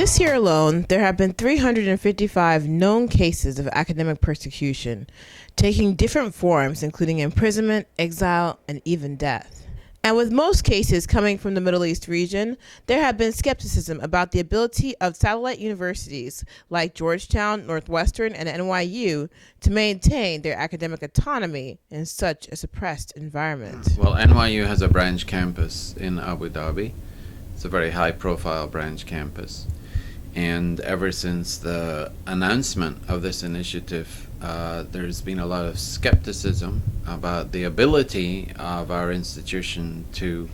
This year alone, there have been 355 known cases of academic persecution, taking different forms including imprisonment, exile, and even death. And with most cases coming from the Middle East region, there have been skepticism about the ability of satellite universities like Georgetown, Northwestern, and NYU to maintain their academic autonomy in such a suppressed environment. Well, NYU has a branch campus in Abu Dhabi. It's a very high-profile branch campus. And ever since the announcement of this initiative, there's been a lot of skepticism about the ability of our institution to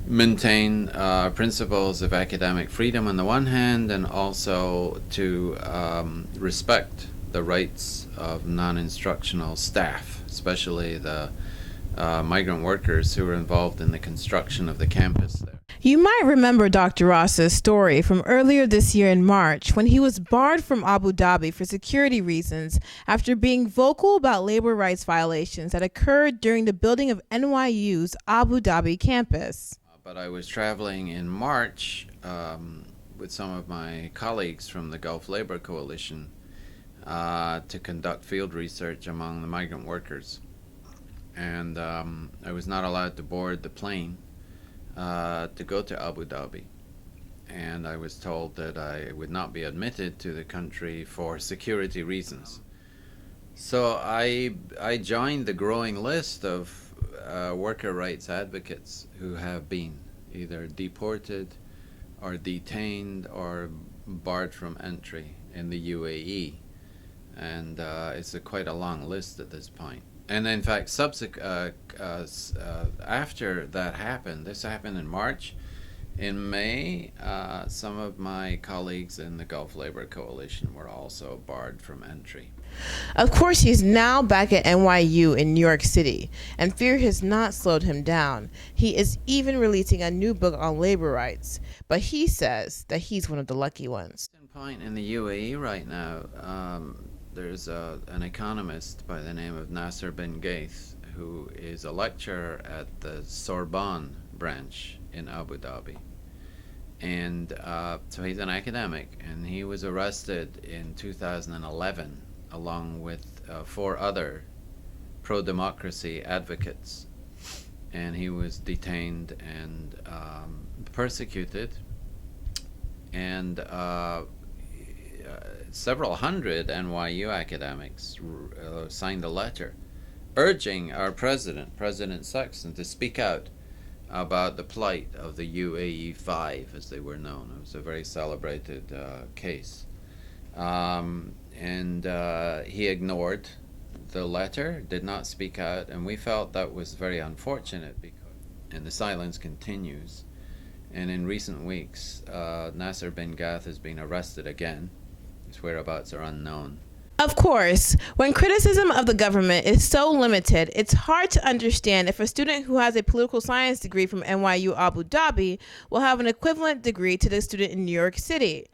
maintain principles of academic freedom on the one hand, and also to respect the rights of non-instructional staff, especially the migrant workers who were involved in the construction of the campus there. You might remember Dr. Ross's story from earlier this year in March when he was barred from Abu Dhabi for security reasons after being vocal about labor rights violations that occurred during the building of NYU's Abu Dhabi campus. But I was traveling in March with some of my colleagues from the Gulf Labor Coalition to conduct field research among the migrant workers. And I was not allowed to board the plane to go to Abu Dhabi, and I was told that I would not be admitted to the country for security reasons. So I joined the growing list of worker rights advocates who have been either deported or detained or barred from entry in the UAE, and it's quite a long list at this point. And in fact, after that happened, this happened in March, in May, some of my colleagues in the Gulf Labor Coalition were also barred from entry. Of course, he's now back at NYU in New York City, and fear has not slowed him down. He is even releasing a new book on labor rights, but he says that he's one of the lucky ones. Point in the UAE right now, there's an economist by the name of Nasser bin Ghaith, who is a lecturer at the Sorbonne branch in Abu Dhabi. And so he's an academic, and he was arrested in 2011 along with 4 other pro-democracy advocates. And he was detained and persecuted, and several hundred NYU academics signed a letter urging our president, President Sexton, to speak out about the plight of the UAE 5, as they were known. It was a very celebrated case. He ignored the letter, did not speak out, and we felt that was very unfortunate, and the silence continues. And in recent weeks, Nasser bin Ghaith has been arrested again. His whereabouts are unknown. Of course, when criticism of the government is so limited, it's hard to understand if a student who has a political science degree from NYU Abu Dhabi will have an equivalent degree to the student in New York City.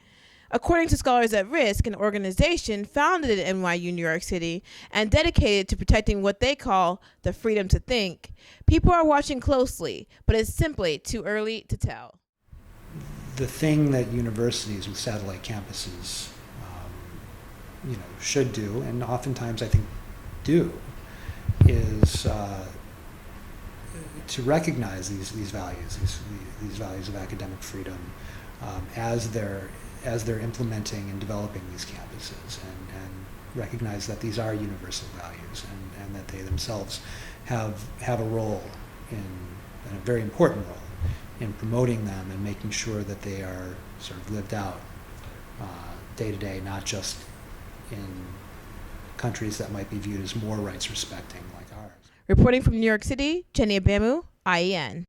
According to Scholars at Risk, an organization founded at NYU New York City and dedicated to protecting what they call the freedom to think, people are watching closely, but it's simply too early to tell. The thing that universities with satellite campuses should do, and oftentimes I think do, is to recognize these values, these values of academic freedom, as they're implementing and developing these campuses, and recognize that these are universal values, and that they themselves have a role and a very important role in promoting them and making sure that they are sort of lived out day to day, not just in countries that might be viewed as more rights respecting like ours. Reporting from New York City, Jenny Abamu, IEN.